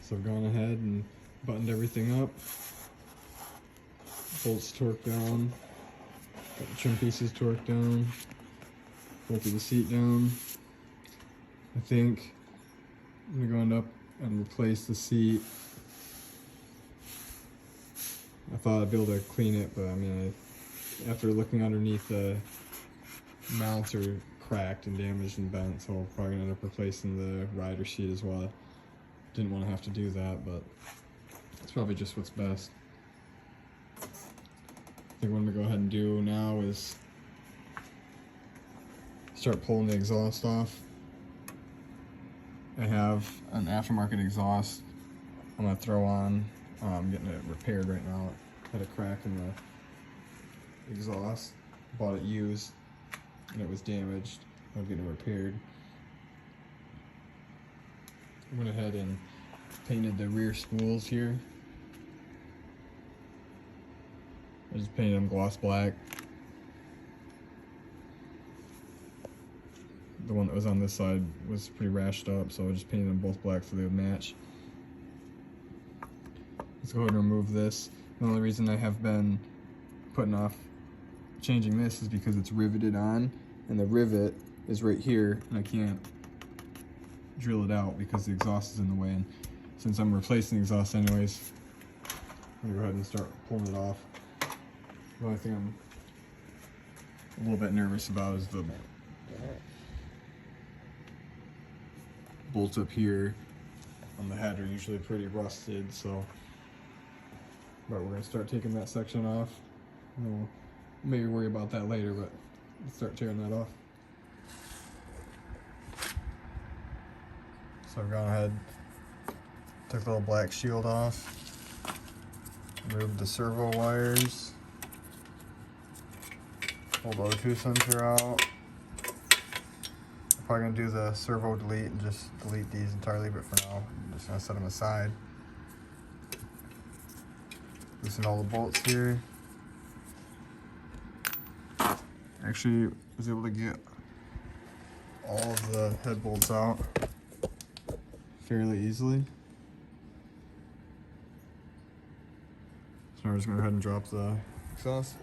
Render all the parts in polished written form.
So I've gone ahead and buttoned everything up. Bolts torqued down. Got the trim pieces torqued down. Bolted the seat down. I think I'm gonna go up and replace the seat. I thought I'd be able to clean it, but I mean, after looking underneath, the mounts are cracked and damaged and bent, so I'm probably gonna end up replacing the rider seat as well. Didn't want to have to do that, but it's probably just what's best. I think what I'm gonna go ahead and do now is start pulling the exhaust off. I have an aftermarket exhaust I'm gonna throw on. I'm getting it repaired right now. It had a crack in the exhaust. Bought it used and it was damaged. I'm getting it repaired. I went ahead and painted the rear spools here. I just painted them gloss black. The one that was on this side was pretty rashed up, so I just painted them both black so they would match. Let's go ahead and remove this. The only reason I have been putting off changing this is because it's riveted on, and the rivet is right here, and I can't drill it out because the exhaust is in the way. And since I'm replacing the exhaust anyways, I'm gonna go ahead and start pulling it off. The only thing I'm a little bit nervous about is the bolts up here on the head are usually pretty rusted, so but we're gonna start taking that section off. We'll maybe worry about that later, but let's start tearing that off. So I've gone ahead, took the little black shield off, removed the servo wires, pulled the other two sensor out. I'm probably gonna do the servo delete and just delete these entirely, but for now, I'm just gonna set them aside. Loosen all the bolts here. Actually, was able to get all of the head bolts out fairly easily. So now we're just gonna go ahead and drop the exhaust.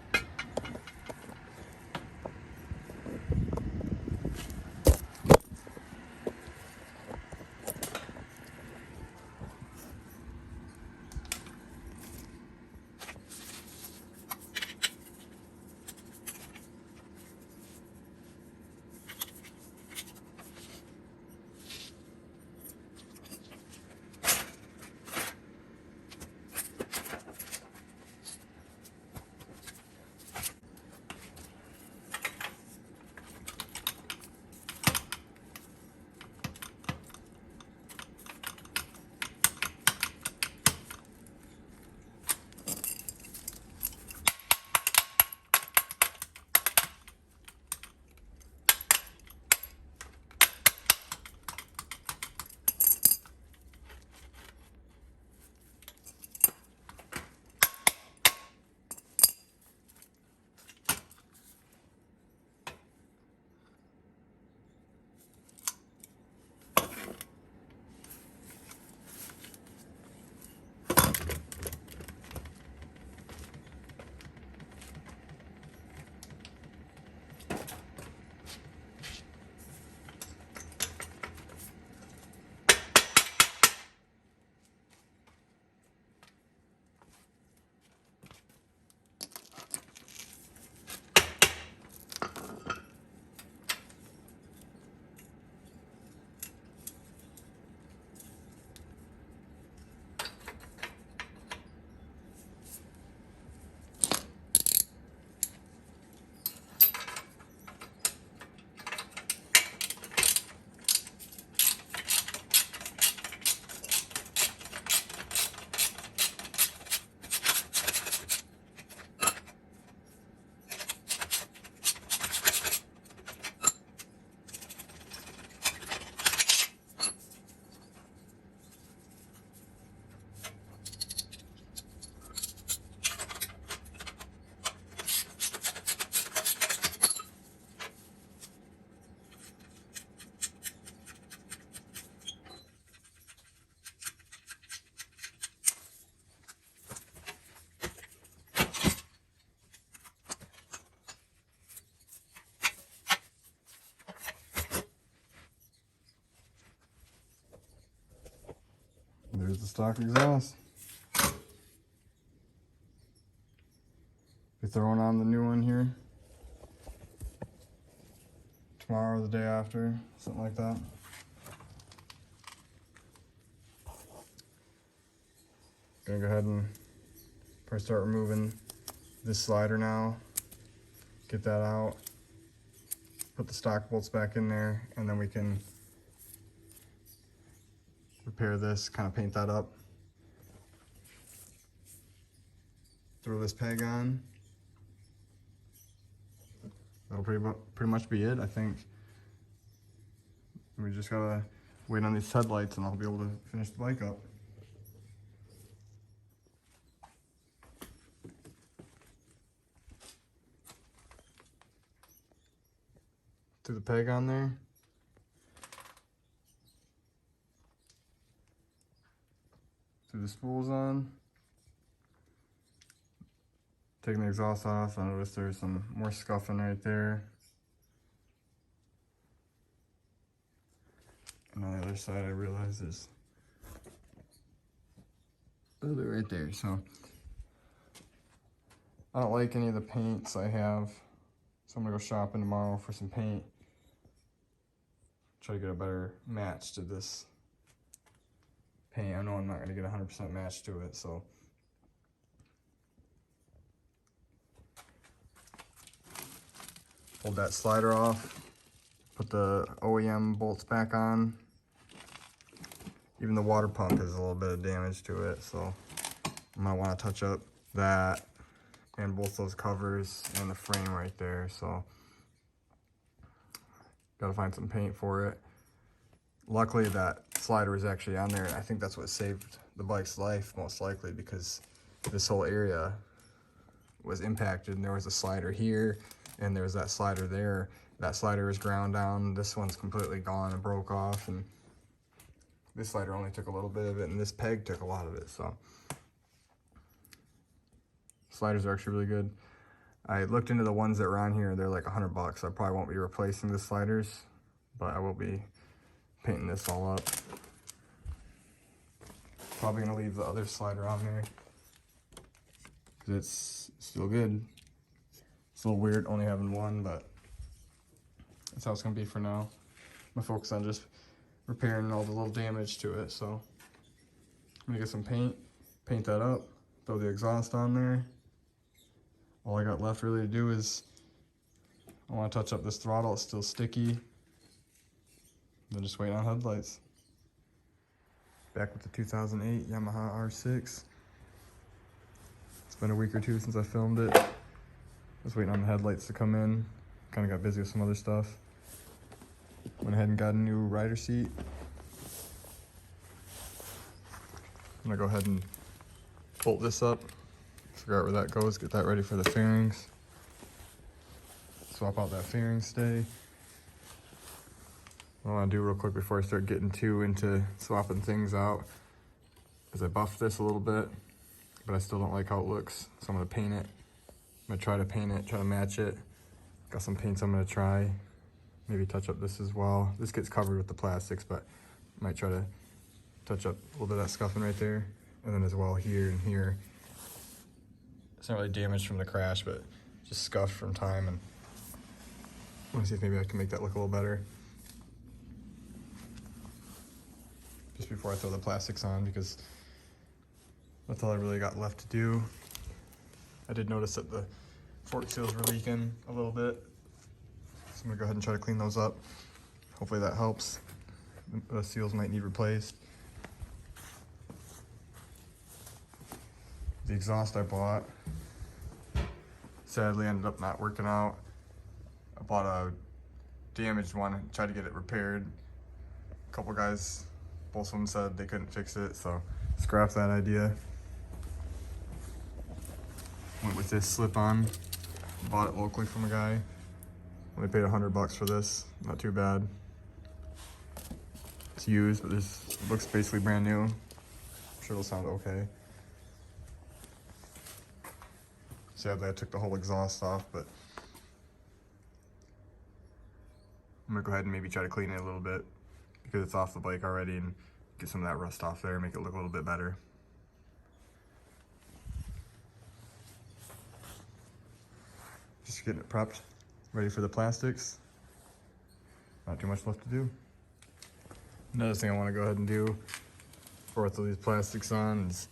the stock exhaust. Be throwing on the new one here tomorrow or the day after, something like that. Gonna go ahead and probably start removing this slider now. Get that out. Put the stock bolts back in there, and then we can repair this, kind of paint that up. Throw this peg on. That'll pretty much be it, I think. We just gotta wait on these headlights and I'll be able to finish the bike up. Threw the peg on there. Threw the spools on. Taking the exhaust off, I noticed there's some more scuffing right there. And on the other side, I realized there's a little bit right there. So I don't like any of the paints I have, so I'm gonna go shopping tomorrow for some paint. Try to get a better match to this paint. I know I'm not gonna get 100% match to it, so. Pulled that slider off, put the OEM bolts back on. Even the water pump has a little bit of damage to it, so I might want to touch up that and both those covers and the frame right there, so gotta find some paint for it. Luckily that slider is actually on there. I think that's what saved the bike's life most likely, because this whole area was impacted and there was a slider here and there's that slider there. That slider is ground down. This one's completely gone and broke off, and this slider only took a little bit of it and this peg took a lot of it, so. Sliders are actually really good. I looked into the ones that were on here, they're like $100. I probably won't be replacing the sliders, but I will be painting this all up. Probably gonna leave the other slider on there because it's still good. It's a little weird only having one, but that's how it's gonna be for now. I'm gonna focus on just repairing all the little damage to it. So I'm gonna get some paint that up, throw the exhaust on there. All I got left really to do is I want to touch up this throttle. It's still sticky. Then just wait on headlights. Back with the 2008 Yamaha R6. It's been a week or two since I filmed it. Just waiting on the headlights to come in. Kind of got busy with some other stuff. Went ahead and got a new rider seat. I'm gonna go ahead and bolt this up. Figure out where that goes, get that ready for the fairings. Swap out that fairing stay. What I want to do real quick before I start getting too into swapping things out is I buffed this a little bit, but I still don't like how it looks, so I'm going to paint it. I'm going to try to paint it, try to match it. Got some paints I'm going to try. Maybe touch up this as well. This gets covered with the plastics, but I might try to touch up a little bit of that scuffing right there. And then as well here and here. It's not really damaged from the crash, but just scuffed from time, and I want to see if maybe I can make that look a little better. Just before I throw the plastics on, because that's all I really got left to do. I did notice that the fork seals were leaking a little bit, so I'm gonna go ahead and try to clean those up. Hopefully that helps. The seals might need replaced. The exhaust I bought sadly ended up not working out. I bought a damaged one and tried to get it repaired. A couple guys, both of them said they couldn't fix it, so scrapped that idea. Went with this slip-on. Bought it locally from a guy. Only paid $100 for this. Not too bad. It's used, but this looks basically brand new. I'm sure it'll sound okay. Sadly, I took the whole exhaust off, but I'm gonna go ahead and maybe try to clean it a little bit because it's off the bike already and get some of that rust off there, make it look a little bit better. Just getting it prepped, ready for the plastics. Not too much left to do. Another thing I want to go ahead and do before I throw these plastics on is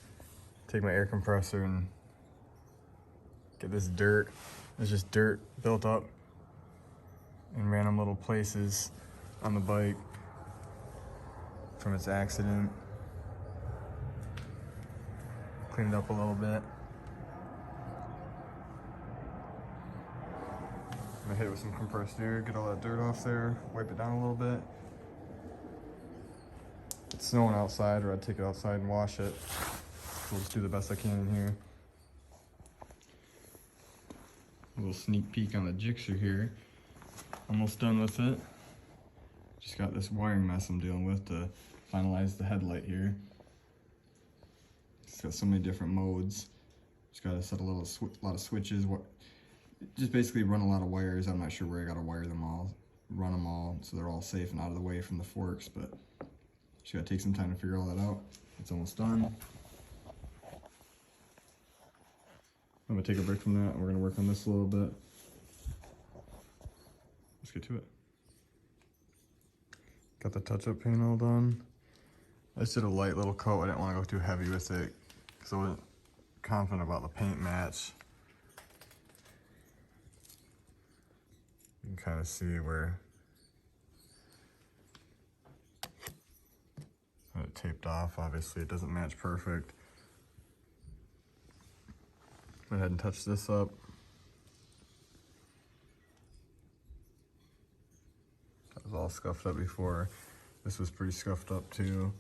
take my air compressor and get this dirt. There's just dirt built up in random little places on the bike from its accident. Clean it up a little bit. I'm gonna hit it with some compressed air, get all that dirt off there, wipe it down a little bit. It's snowing outside, or I'd take it outside and wash it. So I'll just do the best I can in here. A little sneak peek on the Gixxer here. Almost done with it. Just got this wiring mess I'm dealing with to finalize the headlight here. It's got so many different modes. Just gotta set a lot of switches. Just basically run a lot of wires. I'm not sure where I gotta wire them all. Run them all so they're all safe and out of the way from the forks, but just gotta take some time to figure all that out. It's almost done. I'm gonna take a break from that and we're gonna work on this a little bit. Let's get to it. Got the touch-up paint all done. I just did a light little coat. I didn't want to go too heavy with it because I wasn't confident about the paint match. You can kind of see where it taped off. Obviously it doesn't match perfect. Go ahead and touch this up. That was all scuffed up before. This was pretty scuffed up too.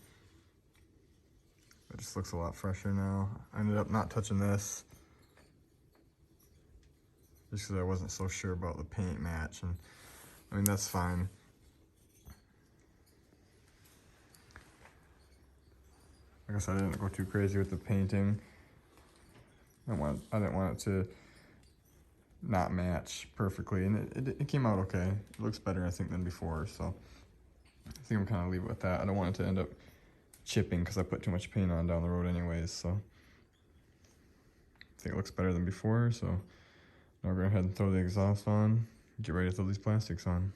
It just looks a lot fresher now. I ended up not touching this just because I wasn't so sure about the paint match, and I mean that's fine. Like I said, I didn't go too crazy with the painting. I didn't want it to not match perfectly, and it came out okay. It looks better, I think, than before, so I think I'm kind of leave it with that. I don't want it to end up chipping because I put too much paint on down the road anyways, so I think it looks better than before. So now we're going to go ahead and throw the exhaust on, get ready to throw these plastics on.